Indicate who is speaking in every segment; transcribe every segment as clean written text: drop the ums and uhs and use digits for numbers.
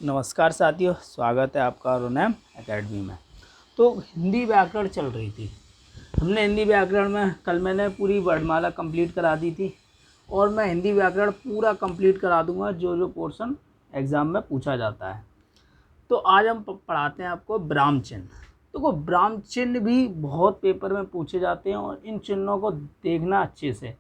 Speaker 1: नमस्कार साथियों, स्वागत है आपका रुनैम एकेडमी में। तो हिंदी व्याकरण चल रही थी। हमने हिंदी व्याकरण में कल मैंने पूरी वर्णमाला कंप्लीट करा दी थी और मैं हिंदी व्याकरण पूरा कंप्लीट करा दूंगा जो जो पोर्शन एग्ज़ाम में पूछा जाता है। तो आज हम पढ़ाते हैं आपको ब्राह्म चिन्ह। देखो, ब्राह्म चिन्ह भी बहुत पेपर में पूछे जाते हैं और इन चिन्हों को देखना अच्छे से,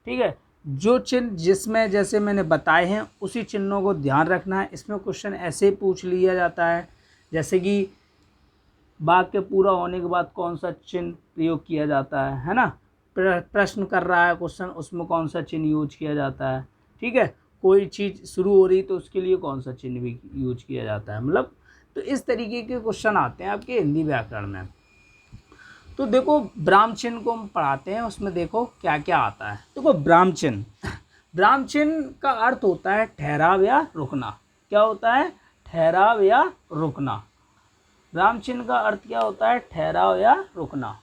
Speaker 1: ठीक है। जो चिन्ह जिसमें जैसे मैंने बताए हैं उसी चिन्हों को ध्यान रखना है। इसमें क्वेश्चन ऐसे पूछ लिया जाता है जैसे कि वाक्य पूरा होने के बाद कौन सा चिन्ह प्रयोग किया जाता है ना। प्रश्न कर रहा है क्वेश्चन, उसमें कौन सा चिन्ह यूज किया जाता है, ठीक है। कोई चीज़ शुरू हो रही तो उसके लिए कौन सा चिन्ह भी यूज किया जाता है, मतलब तो इस तरीके के क्वेश्चन आते हैं आपके हिंदी व्याकरण में। तो देखो, ब्राह्म चिन्ह को हम पढ़ाते हैं, उसमें देखो क्या क्या आता है। देखो, ब्राह्म चिन्ह का अर्थ होता है ठहराव या रुकना। क्या होता है? ठहराव या रुकना। ब्राह्म चिन्ह का अर्थ क्या होता है? ठहराव या रुकना,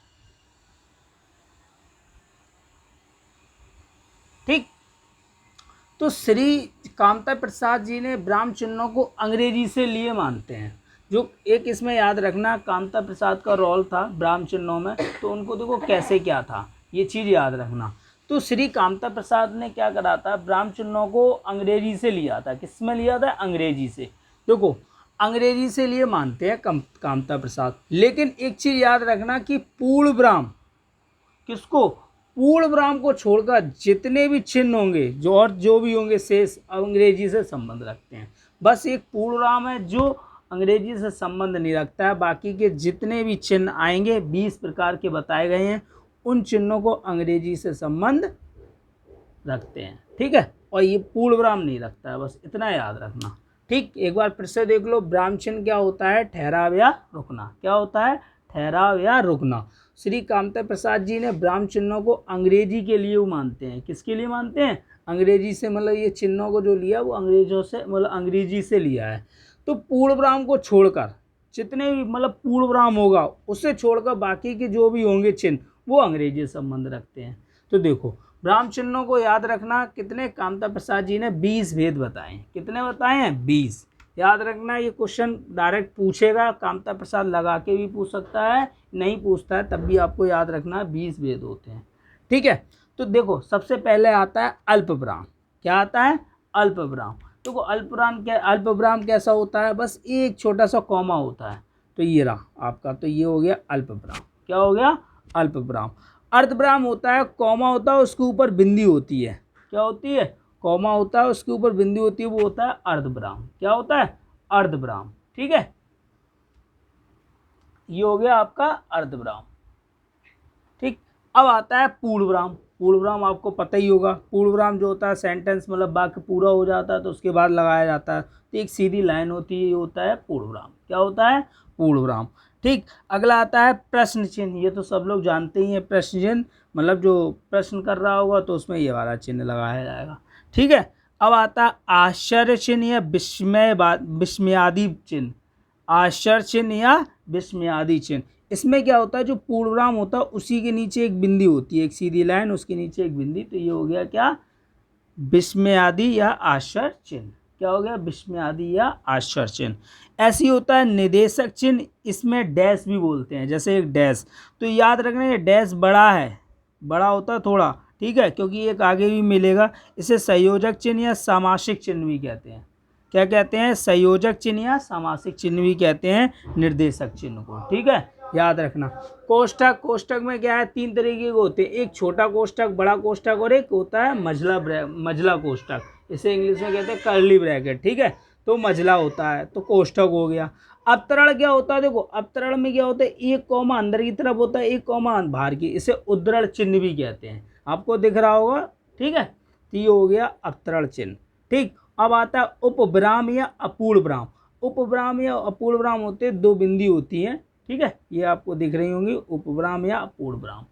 Speaker 1: ठीक। तो श्री कामता प्रसाद जी ने ब्राह्म चिन्हों को अंग्रेजी से लिए मानते हैं। जो एक इसमें याद रखना, कामता प्रसाद का रोल था ब्राह्म चिन्हों में, तो उनको देखो कैसे क्या था, ये चीज़ याद रखना। तो श्री कामता प्रसाद ने क्या करा था? ब्राह्म चिन्हों को अंग्रेजी से लिया था। किस में लिया था? अंग्रेजी से। देखो, अंग्रेजी से लिए मानते हैं कामता प्रसाद, लेकिन एक चीज़ याद रखना कि पूर्ण ब्राह्म, किसको? पूर्ण ब्राह्म को छोड़कर जितने भी चिन्ह होंगे जो भी होंगे शेष अंग्रेजी से संबंध रखते हैं। बस एक पूर्ण ब्राह्म है जो अंग्रेजी से संबंध नहीं रखता है। बाकी के जितने भी चिन्ह आएंगे 20 प्रकार के बताए गए हैं, उन चिन्हों को अंग्रेजी से संबंध रखते हैं, ठीक है। और ये पूर्ण ब्राह्म नहीं रखता है, बस इतना याद रखना, ठीक। एक बार फिर से देख लो, ब्राह्म चिन्ह क्या होता है? ठहराव या रुकना। क्या होता है? ठहराव या रुकना। श्री कामता प्रसाद जी ने ब्राह्म चिन्हों को अंग्रेजी के लिए मानते हैं। किसके लिए मानते हैं? अंग्रेजी से, मतलब ये चिन्हों को जो लिया वो अंग्रेजों से, मतलब अंग्रेजी से लिया है। तो पूर्ण ब्राह्म को छोड़कर जितने भी, मतलब पूर्ण ब्राह्म होगा उससे छोड़कर बाकी के जो भी होंगे चिन्ह वो अंग्रेजी से संबंध रखते हैं। तो देखो, ब्राह्म चिन्हों को याद रखना, कितने? कामता प्रसाद जी ने 20 भेद बताए हैं। कितने बताए हैं? 20। याद रखना, ये क्वेश्चन डायरेक्ट पूछेगा, कामता प्रसाद लगा के भी पूछ सकता है, नहीं पूछता है तब भी आपको याद रखना 20 भेद होते हैं, ठीक है। तो देखो, सबसे पहले आता है अल्पब्राह्म। क्या आता है? अल्पब्राह्म। देखो, अल्पब्राह्म कैसा होता है? बस एक छोटा सा कॉमा होता है। तो ये रहा आपका, तो ये हो गया अल्पब्राह्म। क्या हो गया? अल्पब्राह्म। अर्धब्राह्म होता है, कॉमा होता है, उसके ऊपर बिंदी होती है। क्या होती है? कॉमा होता है, उसके ऊपर बिंदी होती है, वो होता है अर्धब्राह्म। क्या होता है? अर्धब्राह्म, ठीक है। ये हो गया आपका अर्धब्राह्म, ठीक। अब आता है पूर्णब्राह्म। पूर्णब्राह्म आपको पता ही होगा। पूर्णब्राह्म जो होता है, सेंटेंस मतलब वाक्य पूरा हो जाता है तो उसके बाद लगाया जाता है, तो एक सीधी लाइन होती है, ये होता है पूर्णब्राह्म। क्या होता है? पूर्णब्राह्म, ठीक। अगला आता है प्रश्न चिन्ह। ये तो सब लोग जानते ही हैं, प्रश्न चिन्ह मतलब जो प्रश्न कर रहा होगा तो उसमें ये वाला चिन्ह लगाया जाएगा, ठीक है। अब आता है आश्चर्य चिन्ह या विस्मयादि चिन्ह। आश्चर्य चिन्ह या विस्मयादि चिन्ह, इसमें क्या होता है? जो पूर्णविराम होता है उसी के नीचे एक बिंदी होती है, एक सीधी लाइन, उसके नीचे एक बिंदी, तो ये हो गया क्या? विस्मयादि या आश्चर्य चिन्ह। क्या हो गया? विस्मयादि या आश्चर्य चिन्ह। ऐसी होता है निदेशक चिन्ह, इसमें डैश भी बोलते हैं, जैसे एक डैश। तो याद रखना, ये डैश बड़ा है, बड़ा होता है थोड़ा, ठीक है, क्योंकि एक आगे भी मिलेगा। इसे संयोजक चिन्ह या सामासिक चिन्ह भी कहते हैं। क्या कहते हैं? संयोजक चिन्ह या सामासिक चिन्ह भी कहते हैं निर्देशक चिन्ह को, ठीक है, याद रखना। कोष्ठक, कोष्ठक में क्या है? 3 तरीके के होते हैं, एक छोटा कोष्ठक, बड़ा कोष्ठक, और एक होता है मझला कोष्ठक। इसे इंग्लिश में कहते हैं कर्ली ब्रैकेट, ठीक है। तो मझला होता है तो कोष्ठक हो गया। अवतरण क्या होता है? देखो, अवतरण में क्या होता है? एक कॉमा अंदर की तरफ होता है, एक कॉमा बाहर की, इसे उद्धरण चिन्ह भी कहते हैं। आपको दिख रहा होगा, ठीक है। तो ये हो गया अवतरण चिन्ह, ठीक। अब आता है उपविराम या अपूर्ण विराम। उपविराम या अपूर्ण विराम होते हैं, 2 बिंदी होती हैं, ठीक है, ये आपको दिख रही होंगी, उपविराम या अपूर्ण विराम,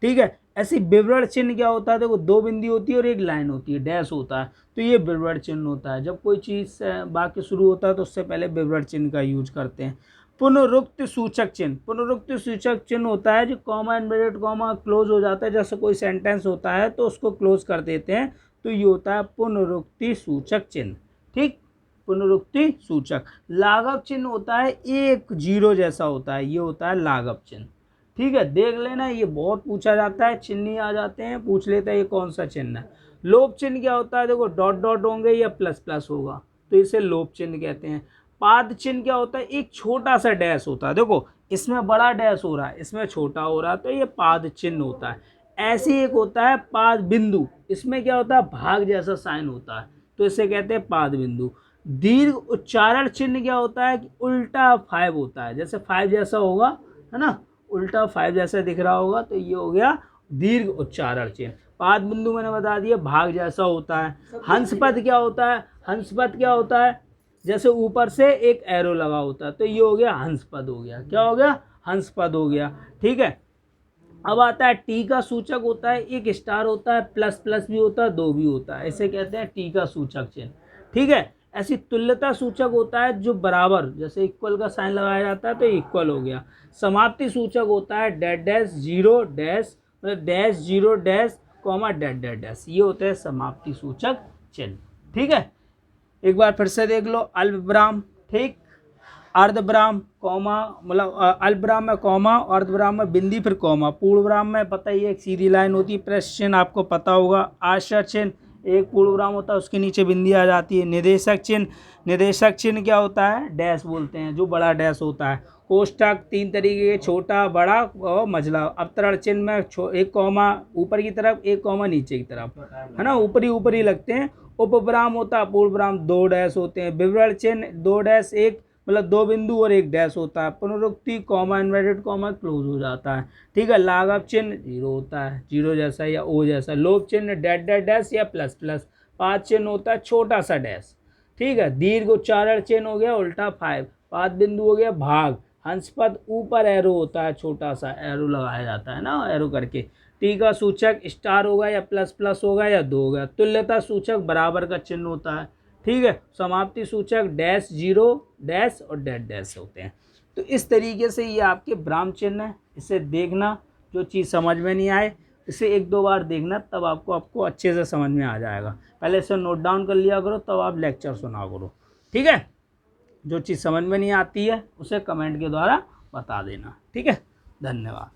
Speaker 1: ठीक है। ऐसी विवरण चिन्ह क्या होता है? देखो, 2 बिंदी होती है और एक लाइन होती है, डैश होता है, तो ये विवरण चिन्ह होता है। जब कोई चीज़ से वाक्य शुरू होता है तो उससे पहले विवरण चिन्ह का यूज करते हैं। पुनरुक्ति सूचक चिन्ह, पुनरुक्ति सूचक चिन्ह होता है जो कॉमा इनवर्टेड कॉमा क्लोज हो जाता है, जैसे कोई सेंटेंस होता है तो उसको क्लोज कर देते हैं, तो ये होता है पुनरुक्ति सूचक चिन्ह, ठीक। पुनरुक्ति सूचक। लाघव चिन्ह होता है एक जीरो जैसा होता है, ये होता है लाघव चिन्ह। ठीक है, देख लेना, ये बहुत पूछा जाता है, चिन्ह ही आ जाते हैं, पूछ लेता है ये कौन सा चिन्ह है। लोप चिन्ह क्या होता है, देखो डॉट डॉट होंगे या प्लस प्लस होगा, तो इसे लोप चिन्ह कहते हैं। पाद चिन्ह क्या होता है, एक छोटा सा डैश होता है, देखो इसमें बड़ा डैश हो रहा है, इसमें छोटा हो रहा है, तो ये पाद चिन्ह होता है। ऐसे एक होता है पाद बिंदु, इसमें क्या होता है, भाग जैसा साइन होता है, तो इसे कहते हैं पाद बिंदु। दीर्घ उच्चारण चिन्ह क्या होता है कि उल्टा 5 होता है, जैसे 5 जैसा होगा, है ना, उल्टा 5 जैसा दिख रहा होगा, तो ये हो गया दीर्घ उच्चारण चिन्ह। पाद बिंदु मैंने बता दिया भाग जैसा होता है। हंस पद क्या होता है, हंस पद क्या होता है, जैसे ऊपर से एक एरो लगा होता है, तो ये हो गया हंस पद हो गया, क्या हो गया, हंस पद हो गया। ठीक है, अब आता है टी का सूचक होता है, एक स्टार होता है, प्लस प्लस भी होता है, 2 भी होता है, इसे कहते हैं टी का सूचक चिन्ह। ठीक है, ऐसी तुल्यता सूचक होता है जो बराबर, जैसे इक्वल का साइन लगाया जाता है तो इक्वल हो गया। समाप्ति सूचक होता है डैश डैश जीरो डैश, मतलब dash zero dash comma dash dash dash, ये होते हैं समाप्ति सूचक चिन्ह। ठीक है, एक बार फिर से देख लो, अल्पविराम, ठीक, अर्धविराम कॉमा, मतलब अल्पविराम में कॉमा, अर्धविराम में बिंदी फिर कॉमा, पूर्णविराम में पता ही है एक सीधी लाइन होती है, प्रश्न चिन्ह आपको पता होगा, आश्चर्य चिन्ह एक पूर्णविराम होता है, उसके नीचे बिंदी आ जाती है। निदेशक चिन्ह, निदेशक चिन्ह क्या होता है, डैश बोलते हैं, जो बड़ा डैश होता है। कोष्ठक 3 तरीके के, छोटा, बड़ा और मझला। अवतरण चिन्ह में एक कॉमा ऊपर की तरफ, एक कॉमा नीचे की तरफ, है ना, ऊपरी ऊपरी लगते हैं। उपविराम होता है, पूर्णविराम 2 डैश होते हैं। विवरण चिन्ह 2 डैश एक, मतलब 2 बिंदु और 1 डैश होता है। पुनरुक्ति कॉमा इन्वर्टेड कॉमा क्लोज हो जाता है। ठीक है, लाघव चिन्ह 0 होता है, 0 जैसा या ओ जैसा। लोप चिन्ह डैश डैश डैश या प्लस प्लस। पाद चिन्ह होता है छोटा सा डैश। ठीक है, दीर्घ उच्चारण चिन्ह हो गया उल्टा 5। पाद बिंदु हो गया भाग। हंसपद ऊपर एरो होता है, छोटा सा एरो लगाया जाता है ना, एरो करके। टी का सूचक स्टार होगा या प्लस प्लस होगा या 2 होगा। तुल्यता सूचक बराबर का चिन्ह होता है। ठीक है, समाप्ति सूचक डैश जीरो डैश और डैश डैश होते हैं। तो इस तरीके से ये आपके ब्राह्म चिन्ह है, इसे देखना, जो चीज़ समझ में नहीं आए इसे 1-2 बार देखना, तब आपको अच्छे से समझ में आ जाएगा। पहले इसे नोट डाउन कर लिया करो, तब आप लेक्चर सुना करो। ठीक है, जो चीज़ समझ में नहीं आती है उसे कमेंट के द्वारा बता देना। ठीक है, धन्यवाद।